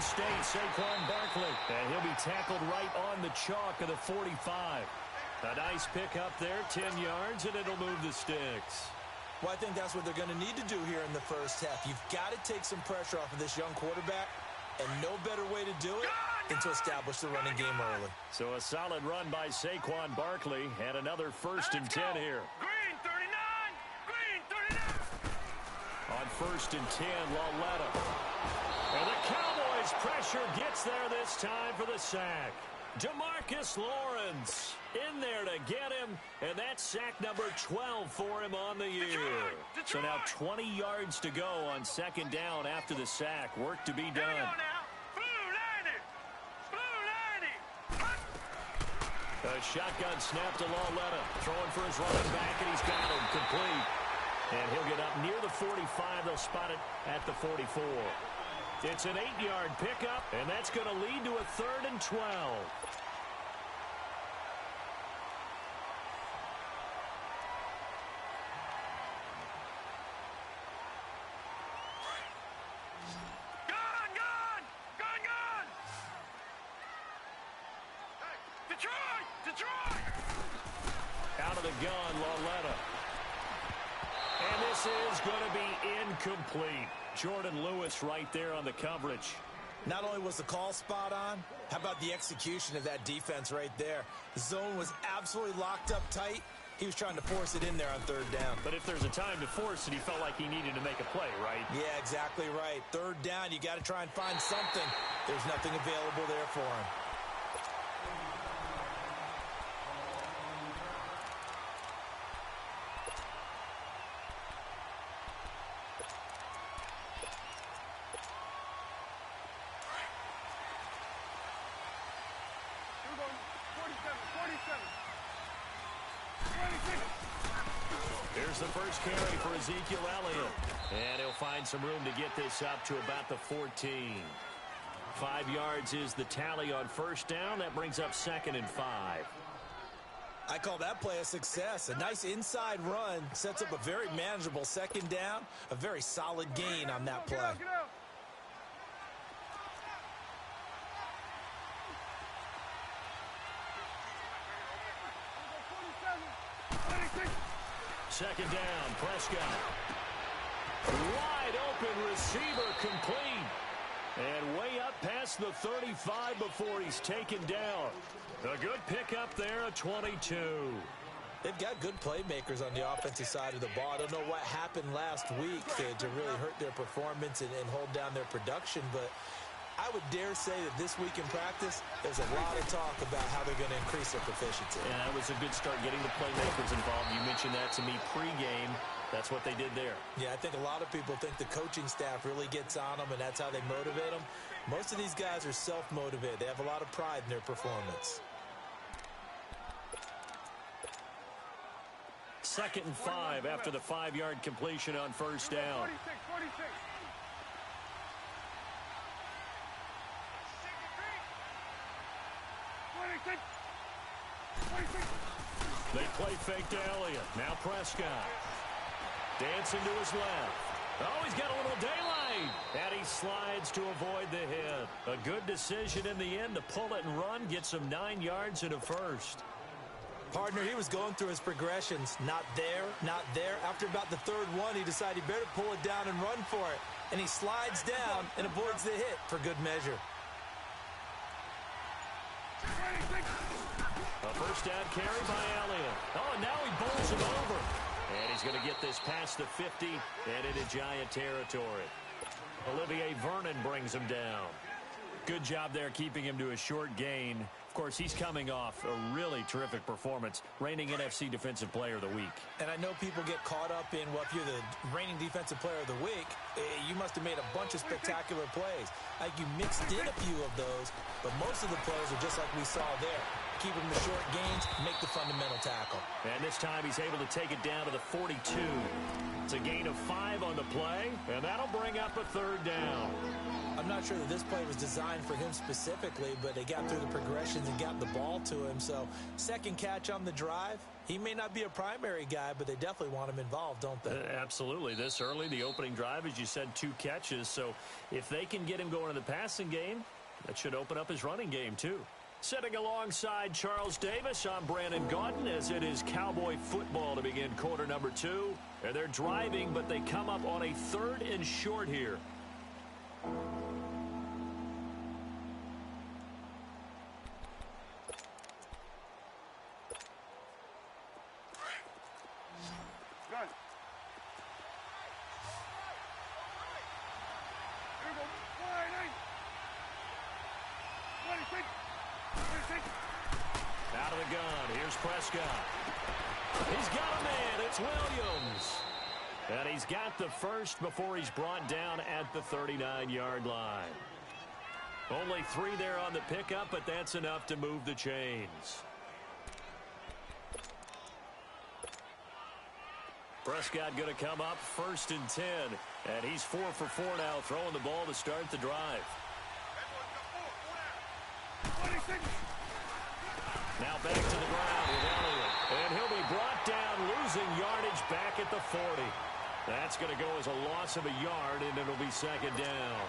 State, Saquon Barkley. And he'll be tackled right on the chalk of the 45. A nice pickup there, 10 yards, and it'll move the sticks. Well, I think that's what they're going to need to do here in the first half. You've got to take some pressure off of this young quarterback, and no better way to do it than to establish the running game early. So a solid run by Saquon Barkley, and another 1st and 10 here. Green 39! Green 39! On 1st and 10, Lauletta. And the Cowboys' pressure gets there this time for the sack. Demarcus Lawrence in there to get him, and that's sack number 12 for him on the year. So now 20 yards to go on 2nd down after the sack. Work to be done. A shotgun snap to Lauletta, throwing for his running back, and he's got him complete. And he'll get up near the 45. They'll spot it at the 44. It's an 8-yard pickup, and that's going to lead to a 3rd and 12. Out of the gun, Lauletta. And this is going to be incomplete. Jordan Lewis right there on the coverage. Not only was the call spot on, how about the execution of that defense right there? The zone was absolutely locked up tight. He was trying to force it in there on 3rd down. But if there's a time to force it, he felt like he needed to make a play, right? Yeah, exactly right. 3rd down, you got to try and find something. There's nothing available there for him. Here's the first carry for Ezekiel Elliott. And he'll find some room to get this up to about the 14. 5 yards is the tally on 1st down. That brings up 2nd and 5. I call that play a success. A nice inside run sets up a very manageable 2nd down. A very solid gain on that play. Get out. 2nd down, Prescott. Wide open receiver complete. And way up past the 35 before he's taken down. A good pickup there, a 22. They've got good playmakers on the offensive side of the ball. I don't know what happened last week to really hurt their performance and hold down their production, but I would dare say that this week in practice, there's a lot of talk about how they're going to increase their proficiency. Yeah, that was a good start getting the playmakers involved. You mentioned that to me pregame. That's what they did there. Yeah, I think a lot of people think the coaching staff really gets on them, and that's how they motivate them. Most of these guys are self-motivated. They have a lot of pride in their performance. 2nd and 5 after the 5-yard completion on 1st down. 46. They play fake to Elliott. Now Prescott. Dancing to his left. Oh, he's got a little daylight. And he slides to avoid the hit. A good decision in the end to pull it and run. Get some 9 yards and a 1st. Partner, he was going through his progressions. Not there, not there. After about the 3rd one, he decided he better pull it down and run for it. And he slides down and avoids the hit for good measure. A 1st down carry by Elliott. Oh, and now he bowls him over. And he's going to get this past the 50 and into Giant territory. Olivier Vernon brings him down. Good job there keeping him to a short gain. Of course, he's coming off a really terrific performance, reigning NFC Defensive Player of the Week. And I know people get caught up in, well, if you're the reigning Defensive Player of the Week, you must have made a bunch of spectacular plays. Like you mixed in a few of those, but most of the plays are just like we saw there. keep him to short gains, make the fundamental tackle. And this time he's able to take it down to the 42. It's a gain of 5 on the play, and that'll bring up a third down. I'm not sure that this play was designed for him specifically, but they got through the progressions and got the ball to him. So second catch on the drive. He may not be a primary guy, but they definitely want him involved, don't they? Absolutely. This early, the opening drive, as you said, 2 catches. So if they can get him going in the passing game, that should open up his running game too. Sitting alongside Charles Davis, I'm Brandon Gaudin, as it is Cowboy football to begin quarter number 2. And they're driving, but they come up on a 3rd and short here. Gun. Here we go. 26. Out of the gun. Here's Prescott. He's got a man. It's Williams. And he's got the first before he's brought down at the 39-yard line. Only 3 there on the pickup, but that's enough to move the chains. Prescott going to come up 1st and 10. And he's 4 for 4 now, throwing the ball to start the drive. 26. Now back to the ground with Elliott. And he'll be brought down, losing yardage back at the 40. That's going to go as a loss of a yard, and it'll be 2nd down.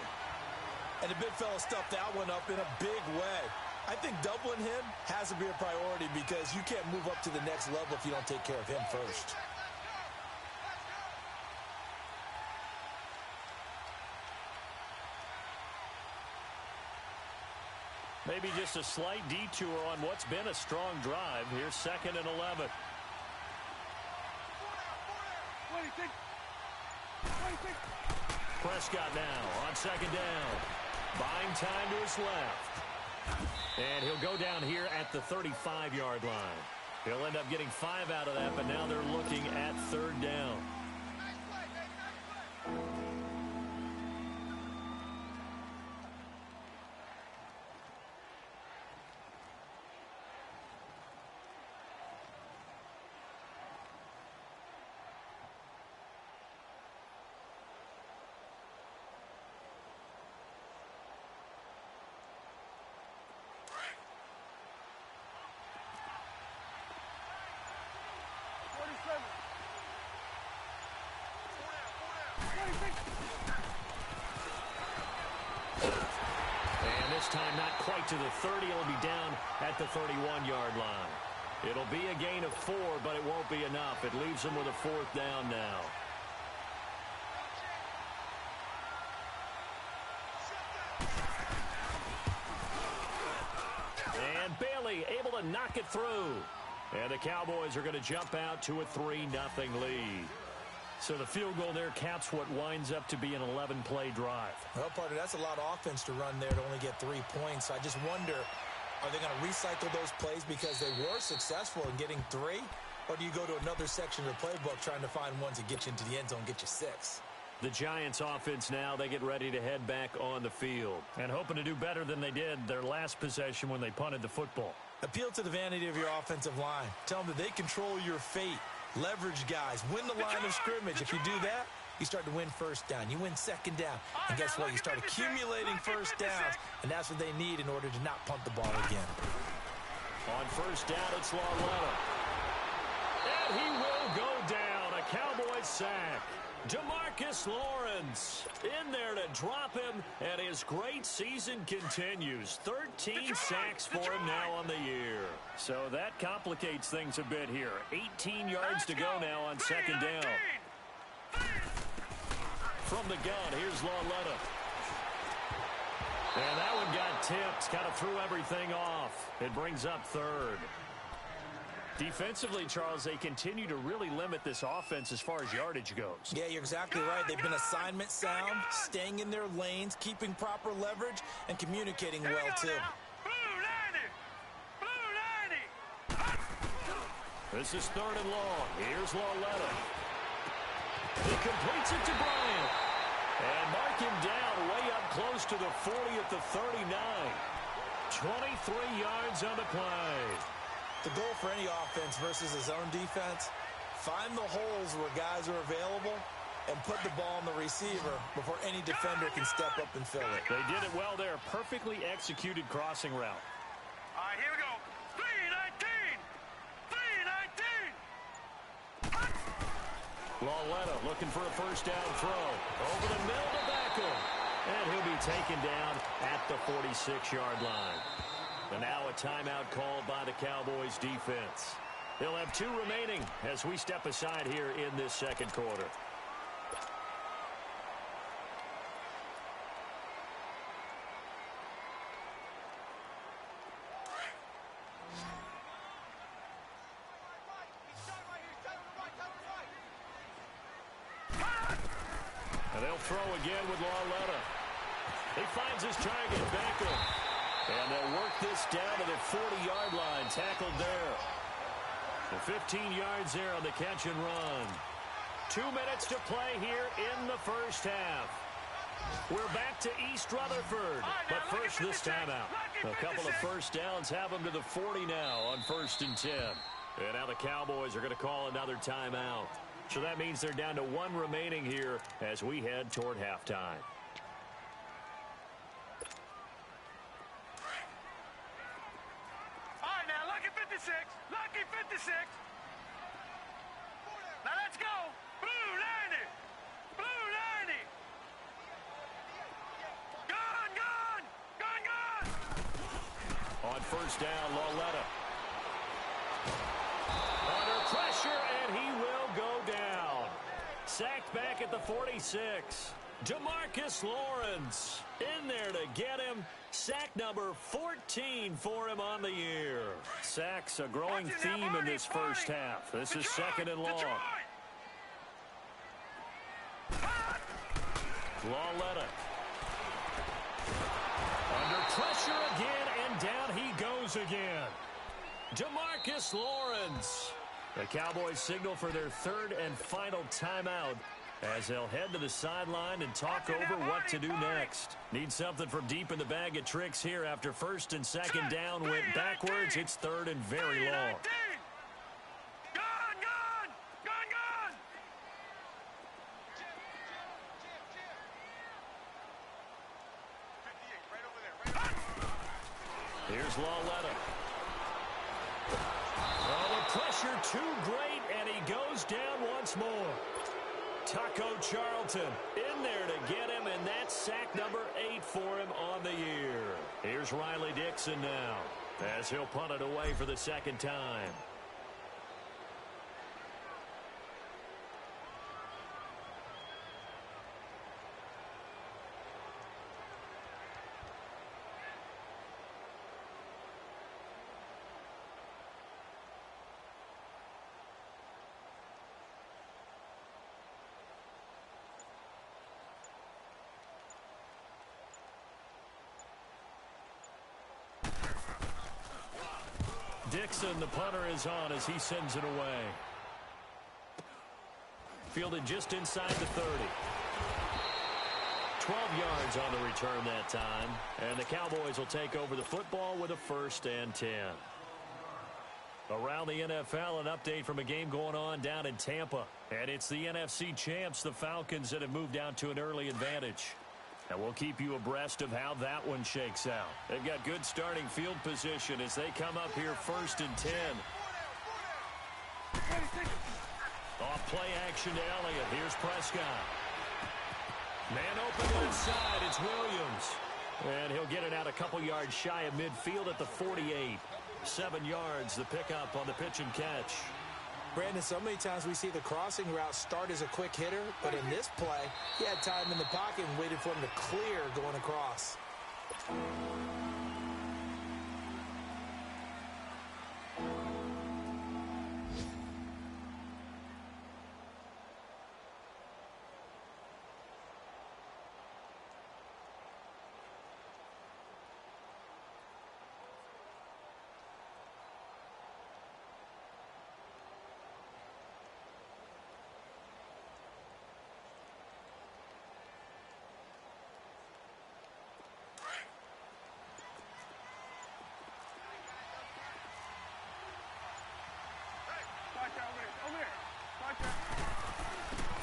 And the big fella stuffed that one up in a big way. I think doubling him has to be a priority because you can't move up to the next level if you don't take care of him first. Maybe just a slight detour on what's been a strong drive. Here's 2nd and 11. 26. Prescott now on 2nd down. Buying time to his left. And he'll go down here at the 35-yard line. He'll end up getting 5 out of that, but now they're looking at 3rd down. And this time not quite to the 30. It'll be down at the 31-yard line. It'll be a gain of 4, but it won't be enough. It leaves them with a 4th down now. And Bailey able to knock it through. And the Cowboys are going to jump out to a 3-0 lead. So the field goal there caps what winds up to be an 11-play drive. Well, partner, that's a lot of offense to run there to only get 3 points. I just wonder, are they going to recycle those plays because they were successful in getting 3? Or do you go to another section of the playbook trying to find ones that get you into the end zone, get you 6? The Giants offense now, they get ready to head back on the field. And hoping to do better than they did their last possession when they punted the football. Appeal to the vanity of your offensive line. Tell them that they control your fate. Leverage guys. Win the line of scrimmage. If you do that, you start to win 1st down. You win 2nd down. And guess what? You start accumulating 1st downs. And that's what they need in order to not punt the ball again. On 1st down, it's Lauletta. And he will go down. A Cowboys sack. DeMarcus Lawrence in there to drop him, and his great season continues. 13 sacks for him now on the year. So that complicates things a bit here. 18 yards to go now on 2nd down. From the gun, here's Lauletta. And that one got tipped, kind of threw everything off. It brings up 3rd. Defensively, Charles, they continue to really limit this offense as far as yardage goes. Yeah, you're exactly right. They've been assignment sound, staying in their lanes, keeping proper leverage, and communicating well, too. This is 3rd and long. Here's Lauletta. He completes it to Bryant. And mark him down way up close to the 40 at the 39. 23 yards on the play. The goal for any offense versus a zone defense, find the holes where guys are available and put the ball on the receiver before any defender can step up and fill it. They did it well there. Perfectly executed crossing route. All right, here we go. 319. 319. Lauletta looking for a first down throw. Over the middle to Beckham. And he'll be taken down at the 46-yard line. And now a timeout called by the Cowboys defense. They'll have 2 remaining as we step aside here in this second quarter. And they'll throw again with Lauletta. He finds his target, Beckham. And they'll work this down to the 40-yard line. Tackled there. The 15 yards there on the catch and run. 2 minutes to play here in the first half. We're back to East Rutherford. But first, this timeout. A couple of first downs have them to the 40 now on 1st and 10. And now the Cowboys are going to call another timeout. So that means they're down to 1 remaining here as we head toward halftime. All right, now, lucky 56. Lucky 56. Now, let's go. Blue 90. Blue 90. Gone, gone. Gone, gone. On first down, Lauletta. Under pressure, and he will go down. Sacked back at the 46. DeMarcus Lawrence in there to get him. Sack number 14 for him on the year. Sacks a growing theme in this first half. This is second and long. Lauletta. Under pressure again, and down he goes again. DeMarcus Lawrence. The Cowboys signal for their 3rd and final timeout as they'll head to the sideline and talk over what to do next. Need something from deep in the bag of tricks here after 1st and 2nd down went backwards. It's 3rd and very long. Gone, gone. Gone, gone. Here's Lauletta. Oh, the pressure too great, and he goes down once more. Taco Charlton in there to get him, and that's sack number 8 for him on the year. Here's Riley Dixon now as he'll punt it away for the 2nd time. Dixon, the punter, is on as he sends it away. Fielded just inside the 30. 12 yards on the return that time. And the Cowboys will take over the football with a 1st and 10. Around the NFL, an update from a game going on down in Tampa. And it's the NFC champs, the Falcons, that have moved out to an early advantage. And we'll keep you abreast of how that one shakes out. They've got good starting field position as they come up here 1st and 10. Off play action to Elliott. Here's Prescott. Man open left side. It's Williams. And he'll get it out a couple yards shy of midfield at the 48. 7 yards, the pickup on the pitch and catch. Brandon, so many times we see the crossing route start as a quick hitter, but in this play, he had time in the pocket and waited for him to clear going across.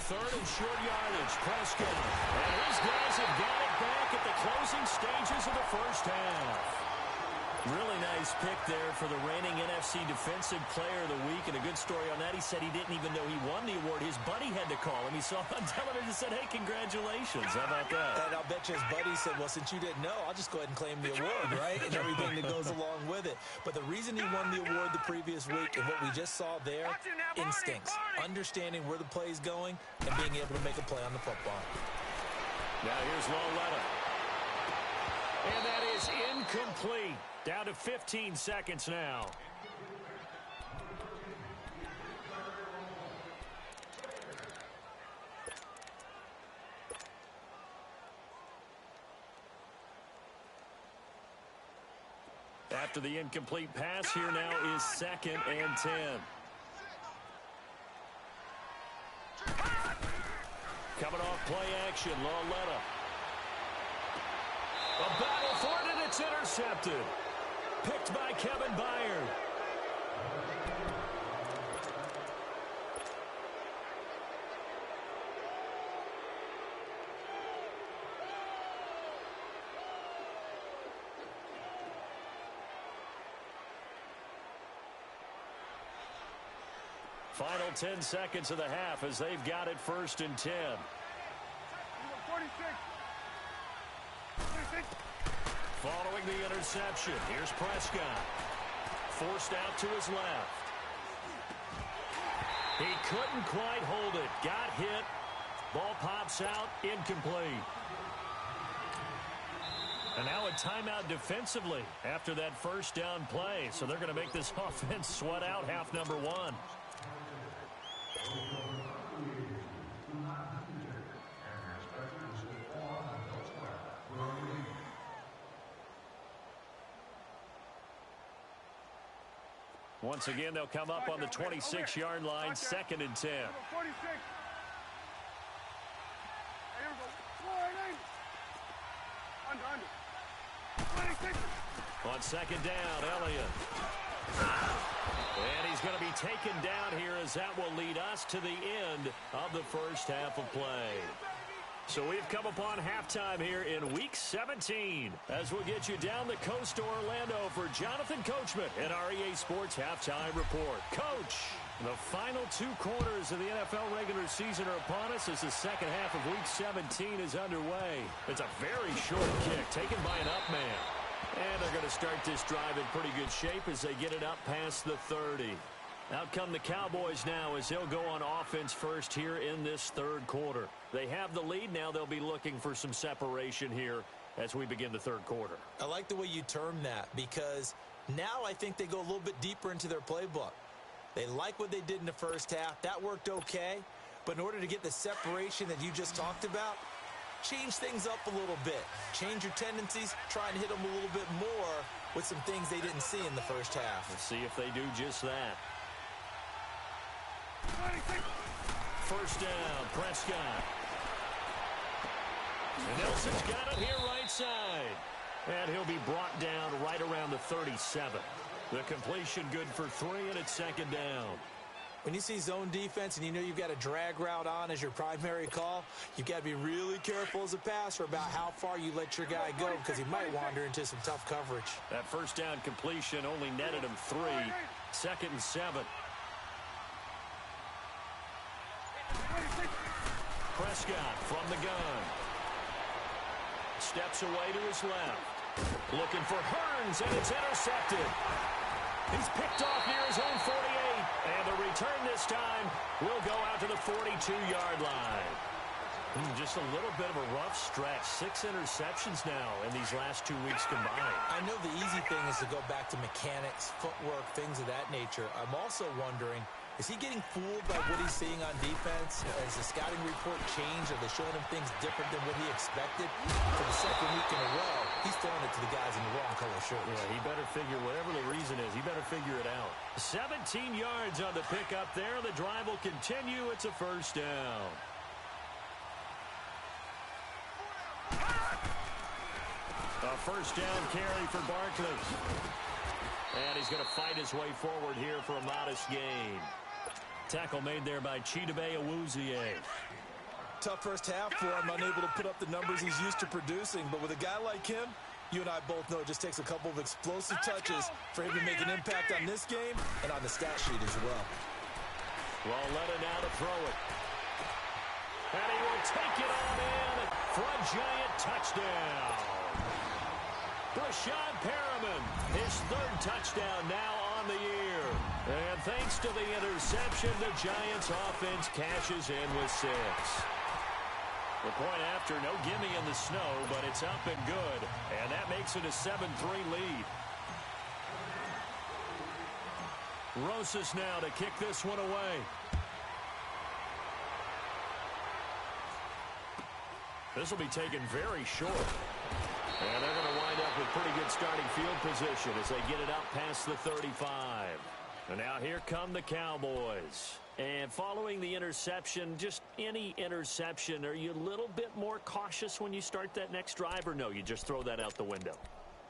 third and short yardage. Prescott. And his guys have got it back at the closing stages of the first half. Really nice pick there for the reigning NFC Defensive Player of the Week. And a good story on that. He said he didn't even know he won the award. His buddy had to call him. He saw on television and said, hey, congratulations. How about that? And I'll bet you his buddy said, well, since you didn't know, I'll just go ahead and claim the award, right? And everything that goes along with it. But the reason he won the award the previous week and what we just saw there, instincts, understanding where the play is going, and being able to make a play on the football. Now here's Loletta. And that is incomplete. Down to 15 seconds now. After the incomplete pass, here now is 2nd and 10. Coming off play action, Loletta. A battle for it, and it's intercepted. Picked by Kevin Byard. Final 10 seconds of the half as they've got it 1st and 10. 46. Following the interception, here's Prescott. Forced out to his left. He couldn't quite hold it. Got hit. Ball pops out. Incomplete. And now a timeout defensively after that first down play. So they're going to make this offense sweat out half number 1. Once again, they'll come up on the 26-yard line, 2nd and 10. 46. Here we go. Under. 26. On 2nd down, Elliott. And he's going to be taken down here as that will lead us to the end of the first half of play. So we've come upon halftime here in Week 17 as we'll get you down the coast to Orlando for Jonathan Coachman and our EA Sports Halftime Report. Coach, the final 2 quarters of the NFL regular season are upon us as the second half of Week 17 is underway. It's a very short kick taken by an up man. And they're going to start this drive in pretty good shape as they get it up past the 30. Out come the Cowboys now as they'll go on offense first here in this 3rd quarter. They have the lead. Now they'll be looking for some separation here as we begin the 3rd quarter. I like the way you term that because now I think they go a little bit deeper into their playbook. They like what they did in the first half. That worked okay. But in order to get the separation that you just talked about, change things up a little bit. Change your tendencies. Try and hit them a little bit more with some things they didn't see in the first half. Let's see if they do just that. 26. First down, Prescott. And Nelson's got it here right side. And he'll be brought down right around the 37. The completion good for 3, and it's 2nd down. When you see zone defense and you know you've got a drag route on as your primary call, you've got to be really careful as a passer about how far you let your guy go because he might wander into some tough coverage. That first down completion only netted him 3. 2nd and 7. Prescott from the gun. Steps away to his left. Looking for Hearns, and it's intercepted. He's picked off near his own 48. And the return this time will go out to the 42-yard line. Just a little bit of a rough stretch. 6 interceptions now in these last 2 weeks combined. I know the easy thing is to go back to mechanics, footwork, things of that nature. I'm also wondering, is he getting fooled by what he's seeing on defense? Has the scouting report changed? Are they showing him things different than what he expected? For the 2nd week in a row, he's throwing it to the guys in the wrong color shirts. Yeah, he better figure, whatever the reason is, he better figure it out. 17 yards on the pickup there. The drive will continue. It's a first down. A first down carry for Barkley. And he's going to fight his way forward here for a modest gain. Tackle made there by Kei0106kr. Tough first half for him, unable to put up the numbers he's used to producing. But with a guy like him, you and I both know it just takes a couple of explosive touches for him to make an impact on this game and on the stat sheet as well. Lauletta now to throw it. And he will take it on in for a giant touchdown. Brashad Perriman, his third touchdown now on the year. And thanks to the interception, the Giants offense cashes in with 6. The point after, no gimme in the snow, but it's up and good. And that makes it a 7-3 lead. Rosas now to kick this one away. This will be taken very short. And they're going to wind up with pretty good starting field position as they get it out past the 35. And now here come the Cowboys. And following the interception, just any interception, are you a little bit more cautious when you start that next drive, or no, you just throw that out the window?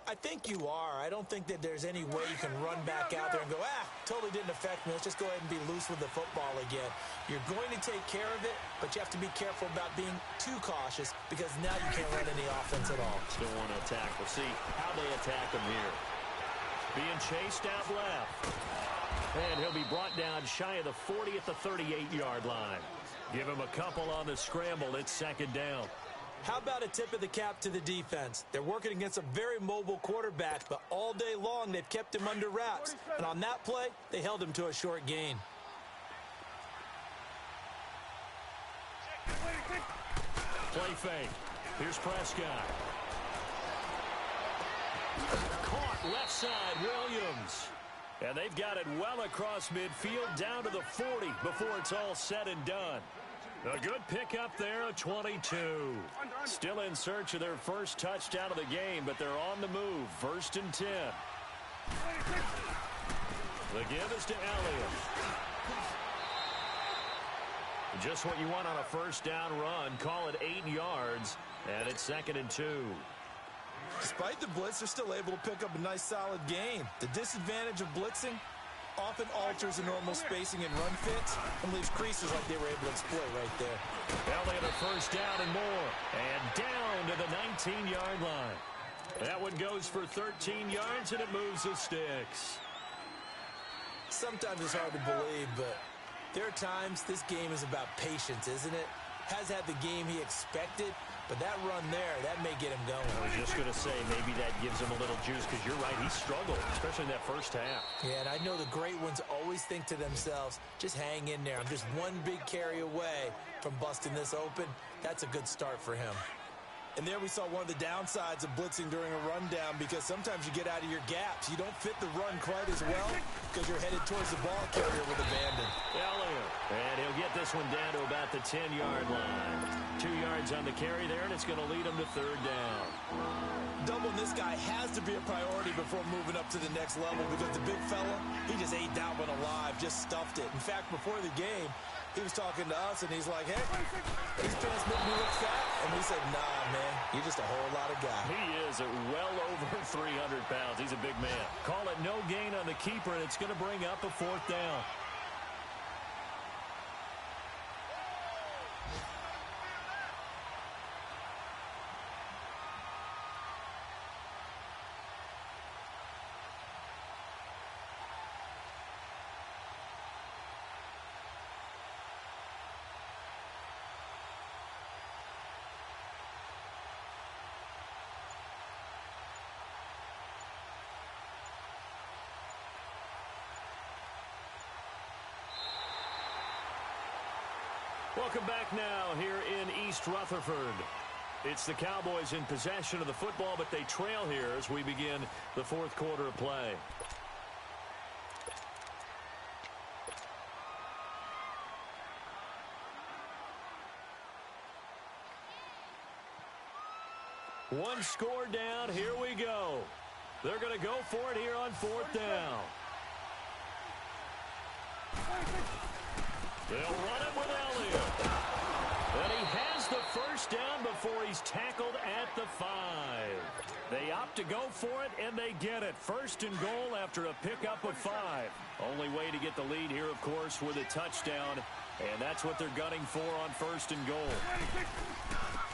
I think you are. I don't think that there's any way you can run back out there and go, totally didn't affect me. Let's just go ahead and be loose with the football again. You're going to take care of it, but you have to be careful about being too cautious because now you can't run any offense at all. Still want to attack. We'll see how they attack him here. Being chased out left. And he'll be brought down shy of the 40 at the 38-yard line. Give him a couple on the scramble. It's second down. How about a tip of the cap to the defense? They're working against a very mobile quarterback, but all day long they've kept him under wraps. And on that play, they held him to a short gain. Play fake. Here's Prescott. Caught left side, Williams. And they've got it well across midfield down to the 40 before it's all said and done. A good pickup there, a 22. Still in search of their first touchdown of the game, but they're on the move. 1st and 10. The give is to Elliott. Just what you want on a first down run. Call it 8 yards, and it's 2nd and 2. Despite the blitz, they're still able to pick up a nice solid gain. The disadvantage of blitzing often alters the normal spacing and run fits and leaves creases like they were able to exploit right there. Elliott a first down and more. And down to the 19-yard line. That one goes for 13 yards, and it moves the sticks. Sometimes it's hard to believe, but there are times this game is about patience, isn't it? Has had the game he expected, but that run there, that may get him going. I was just going to say, maybe that gives him a little juice, because you're right, he struggled, especially in that first half. Yeah, and I know the great ones always think to themselves, just hang in there. I'm just one big carry away from busting this open. That's a good start for him. And there we saw one of the downsides of blitzing during a rundown, because sometimes you get out of your gaps. You don't fit the run quite as well because you're headed towards the ball carrier with abandon. Elliott, and he'll get this one down to about the 10-yard line. 2 yards on the carry there, and it's going to lead him to 3rd down. Doubling this guy has to be a priority before moving up to the next level, because the big fella, he just ate that one alive, just stuffed it. In fact, before the game, he was talking to us, and he's like, hey, these pants make me look fat. And we said, nah, man, you're just a whole lot of guy. He is well over 300 pounds. He's a big man. Call it no gain on the keeper, and it's going to bring up a 4th down. Welcome back now here in East Rutherford. It's the Cowboys in possession of the football, but they trail here as we begin the 4th quarter of play. One score down. Here we go. They're going to go for it here on 4th down. They'll run it with Elliott. And he has gets the first down before he's tackled at the 5. They opt to go for it, and they get it. First and goal after a pickup of 5. Only way to get the lead here, of course, with a touchdown, and that's what they're gunning for on first and goal.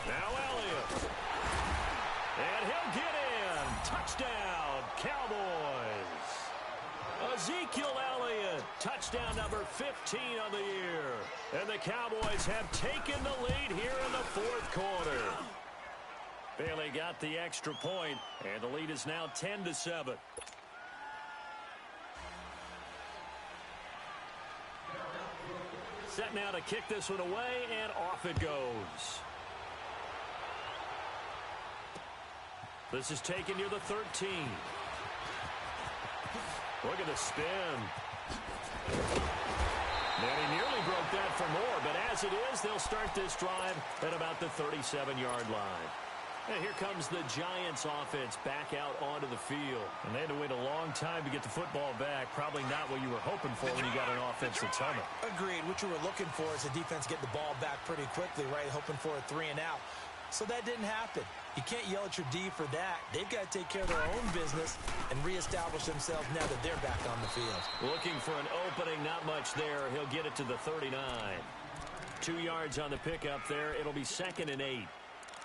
Now Elliott. And he'll get in. Touchdown, Cowboys. Ezekiel Elliott, touchdown number 15 of the year. And the Cowboys have taken the lead here in the fourth quarter. Bailey got the extra point, and the lead is now 10-7. Set now to kick this one away, and off it goes. This is taken near the 13. Look at the spin. And he nearly broke that for more, but as it is, they'll start this drive at about the 37-yard line. And here comes the Giants offense back out onto the field. And they had to wait a long time to get the football back. Probably not what you were hoping for when you got an offense that's humming. Agreed. What you were looking for is the defense get the ball back pretty quickly, right? Hoping for a 3 and out. So that didn't happen. You can't yell at your D for that. They've got to take care of their own business and reestablish themselves now that they're back on the field. Looking for an opening, not much there. He'll get it to the 39. 2 yards on the pickup there. It'll be 2nd and 8.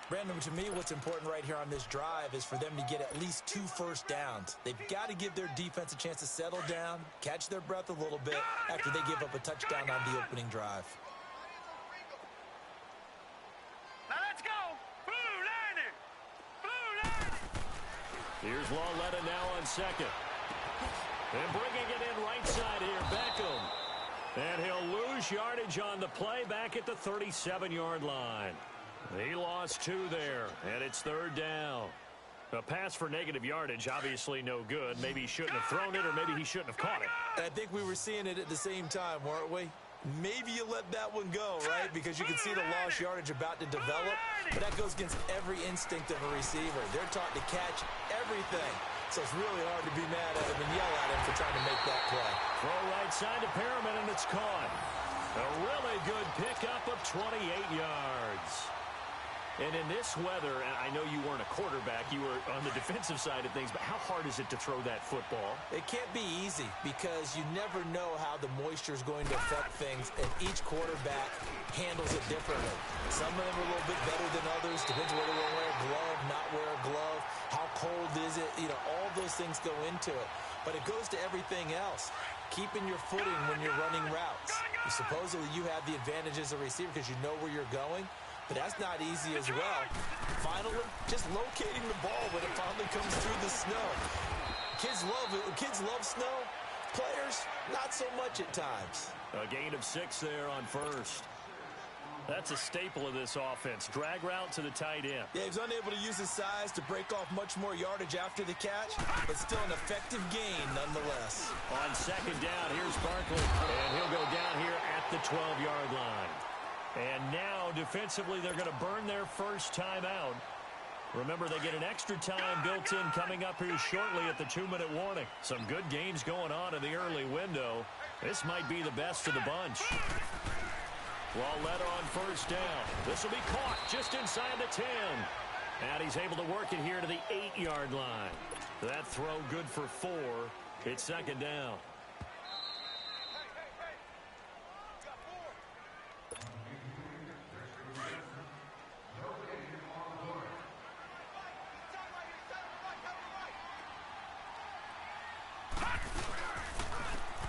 Brandon, to me, what's important right here on this drive is for them to get at least 2 first downs. They've got to give their defense a chance to settle down, catch their breath a little bit after they give up a touchdown on the opening drive. Now let's go. Blue line. Blue line. Here's Lawletta now on 2nd. And bringing it in right side here, Beckham. And he'll lose yardage on the play back at the 37-yard line. He lost 2 there, and it's 3rd down. A pass for negative yardage, obviously no good. Maybe he shouldn't have thrown it, or maybe he shouldn't have caught it. And I think we were seeing it at the same time, weren't we? Maybe you let that one go, right? Because you can see the lost yardage about to develop. But that goes against every instinct of a receiver. They're taught to catch everything. So it's really hard to be mad at him and yell at him for trying to make that play. Throw right side to Perriman, and it's caught. A really good pickup of 28 yards. And in this weather, I know you weren't a quarterback, you were on the defensive side of things, but how hard is it to throw that football? It can't be easy because you never know how the moisture is going to affect things, and each quarterback handles it differently. Some of them are a little bit better than others. Depends whether they wear a glove, not wear a glove. How cold is it? You know, all those things go into it. But it goes to everything else. Keeping your footing when you're running routes. Supposedly you have the advantage as a receiver because you know where you're going. But that's not easy as well. Finally, just locating the ball when it finally comes through the snow. Kids love it. Kids love snow. Players, not so much at times. A gain of 6 there on first. That's a staple of this offense. Drag route to the tight end. Yeah, he's unable to use his size to break off much more yardage after the catch, but still an effective gain nonetheless. On 2nd down, here's Barkley. And he'll go down here at the 12-yard line. And now, defensively, they're going to burn their first timeout. Remember, they get an extra time built in coming up here shortly at the 2-minute warning. Some good games going on in the early window. This might be the best of the bunch. Lawletta on first down. This will be caught just inside the 10. And he's able to work it here to the 8-yard line. That throw good for 4. It's 2nd down.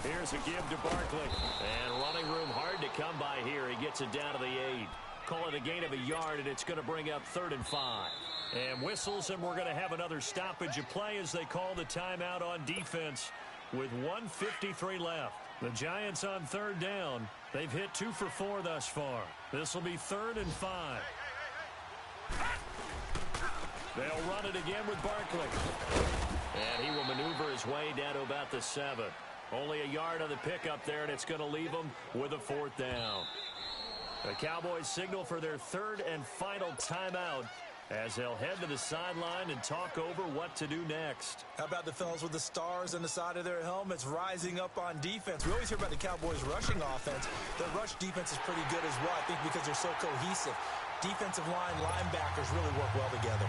Here's a give to Barkley. And running room hard to come by here. He gets it down to the 8. Call it a gain of a yard, and it's going to bring up 3rd and 5. And whistles, and we're going to have another stoppage of play as they call the timeout on defense with 1:53 left. The Giants on 3rd down. They've hit 2 for 4 thus far. This will be 3rd and 5. They'll run it again with Barkley. And he will maneuver his way down to about the 7. Only a yard on the pickup there, and it's going to leave them with a 4th down. The Cowboys signal for their 3rd and final timeout as they'll head to the sideline and talk over what to do next. How about the fellas with the stars on the side of their helmets rising up on defense? We always hear about the Cowboys' rushing offense. Their rush defense is pretty good as well, I think, because they're so cohesive. defensive line, linebackers really work well together.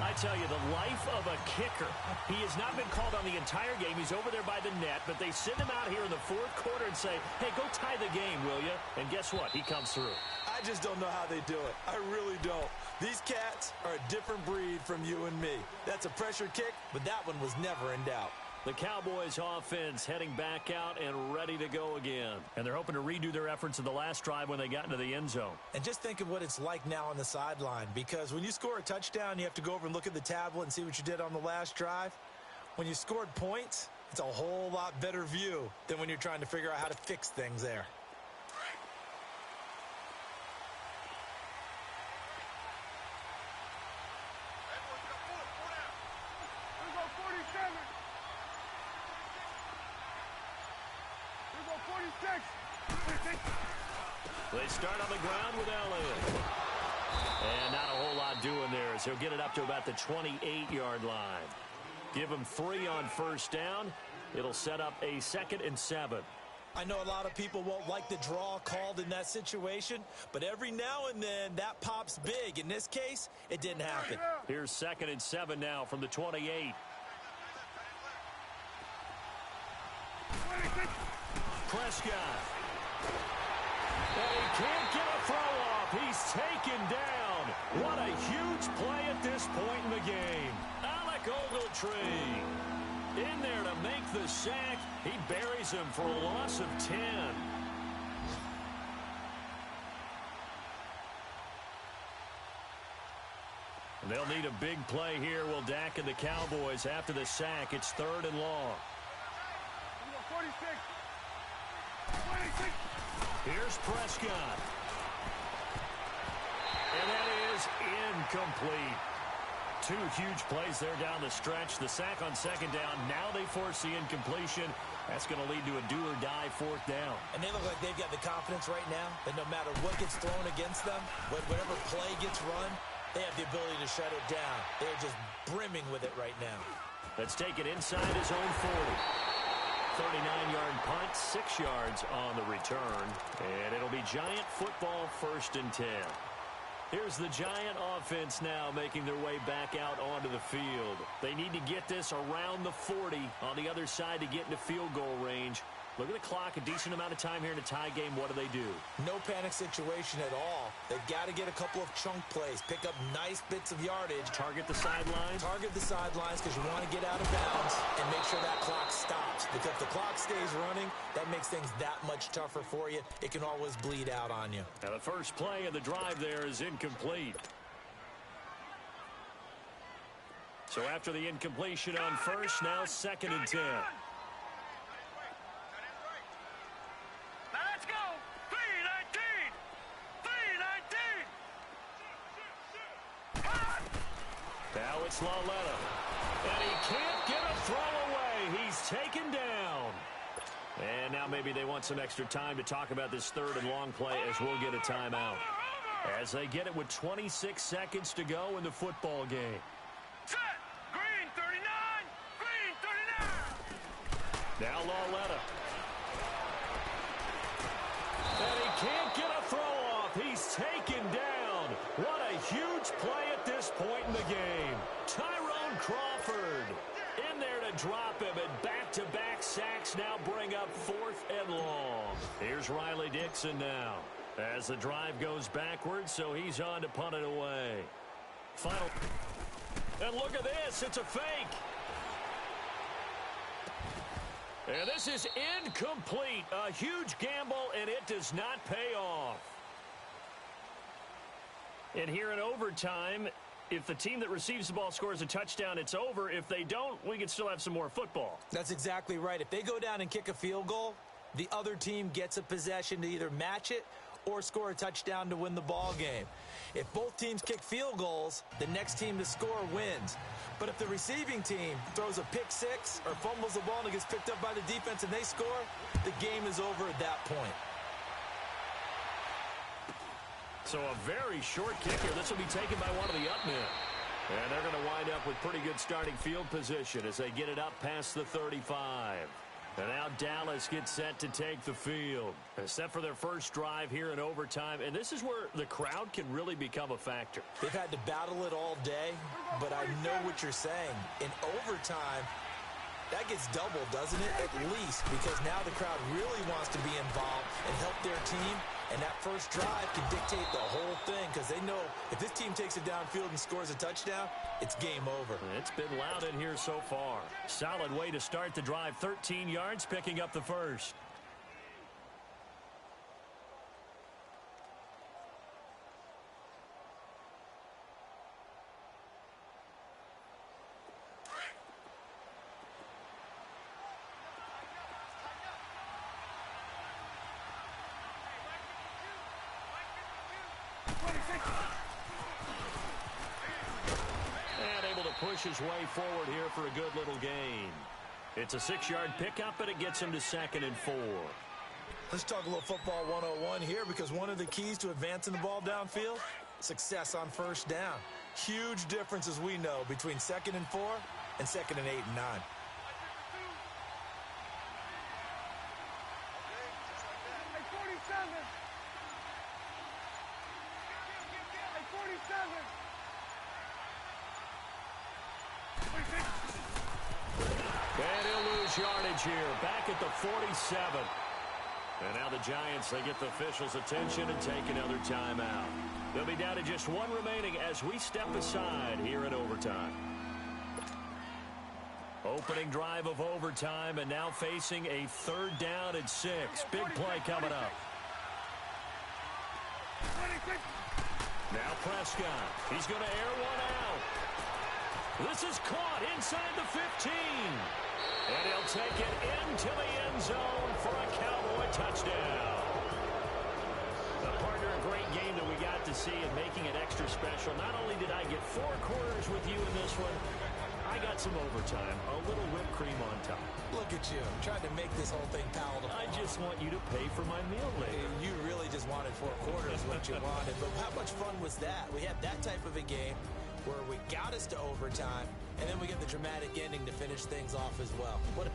I tell you, the life of a kicker. He has not been called on the entire game. He's over there by the net, but they send him out here in the fourth quarter and say, hey, go tie the game, will you? And guess what? He comes through. I just don't know how they do it. I really don't. These cats are a different breed from you and me. That's a pressure kick, but that one was never in doubt. The Cowboys offense heading back out and ready to go again. And they're hoping to redo their efforts in the last drive when they got into the end zone. And just think of what it's like now on the sideline, because when you score a touchdown, you have to go over and look at the tablet and see what you did on the last drive. When you scored points, it's a whole lot better view than when you're trying to figure out how to fix things there. They start on the ground with Elliott. And not a whole lot doing there as he'll get it up to about the 28-yard line. Give him 3 on first down. It'll set up a 2nd and 7. I know a lot of people won't like the draw called in that situation, but every now and then that pops big. In this case, it didn't happen. Here's 2nd and 7 now from the 28. Prescott. And he can't get a throw off. He's taken down. What a huge play at this point in the game. Alec Ogletree in there to make the sack. He buries him for a loss of 10. They'll need a big play here. Will Dak and the Cowboys after the sack. It's 3rd and long. 46. 26. Here's Prescott. And that is incomplete. 2 huge plays there down the stretch. The sack on 2nd down. Now they force the incompletion. That's going to lead to a do-or-die 4th down. And they look like they've got the confidence right now that no matter what gets thrown against them, whatever play gets run, they have the ability to shut it down. They're just brimming with it right now. Let's take it inside his own 40. 39-yard punt, 6 yards on the return. And it'll be Giant football 1st and 10. Here's the Giant offense now making their way back out onto the field. They need to get this around the 40 on the other side to get into field goal range. Look at the clock, a decent amount of time here in a tie game. What do? No panic situation at all. They've got to get a couple of chunk plays, pick up nice bits of yardage. Target the sidelines. Target the sidelines because you want to get out of bounds and make sure that clock stops. Because if the clock stays running, that makes things that much tougher for you. It can always bleed out on you. Now the first play of the drive there is incomplete. So after the incompletion on first, now 2nd and 10. Now it's Laletta. And he can't get a throw away. He's taken down. And now maybe they want some extra time to talk about this 3rd and long play as we'll get a timeout. As they get it with 26 seconds to go in the football game. Set. Green 39. Green 39. Now Laletta. And he can't get a throw off. He's taken down. What a huge play at this point in the game. Tyrone Crawford in there to drop him, and back-to-back sacks now bring up 4th and long. Here's Riley Dixon now as the drive goes backwards, so he's on to punt it away. Final. And look at this. It's a fake. And this is incomplete. A huge gamble, and it does not pay off. And here in overtime, if the team that receives the ball scores a touchdown, it's over. If they don't, we can still have some more football. That's exactly right. If they go down and kick a field goal, the other team gets a possession to either match it or score a touchdown to win the ball game. If both teams kick field goals, the next team to score wins. But if the receiving team throws a pick 6 or fumbles the ball and it gets picked up by the defense and they score, the game is over at that point. So a very short kick here. This will be taken by one of the up men. And they're going to wind up with pretty good starting field position as they get it up past the 35. And now Dallas gets set to take the field. Set for their first drive here in overtime. And this is where the crowd can really become a factor. They've had to battle it all day, but I know what you're saying. In overtime, that gets doubled, doesn't it? At least, because now the crowd really wants to be involved and help their team. And that first drive can dictate the whole thing because they know if this team takes it downfield and scores a touchdown, it's game over. It's been loud in here so far. Solid way to start the drive. 13 yards, picking up the first. And able to push his way forward here for a good little gain. It's a 6-yard pickup, and it gets him to 2nd and 4. Let's talk a little football 101 here because one of the keys to advancing the ball downfield, success on first down. Huge difference, as we know, between 2nd and 4 and 2nd and 8 and 9. And he'll lose yardage here, back at the 47. And now the Giants, they get the officials' attention and take another timeout. They'll be down to just one remaining as we step aside here in overtime. Opening drive of overtime, and now facing a 3rd down and 6. Big play coming up. Now Prescott. He's going to air one out. This is caught inside the 15. And he'll take it into the end zone for a Cowboy touchdown. A partner, a great game that we got to see and making it extra special. Not only did I get 4 quarters with you in this one, I got some overtime, a little whipped cream on top. Look at you, trying to make this whole thing palatable. I just want you to pay for my meal later. You really just wanted 4 quarters, what you wanted. But how much fun was that? We had that type of a game where we got us to overtime, and then we get the dramatic ending to finish things off as well. What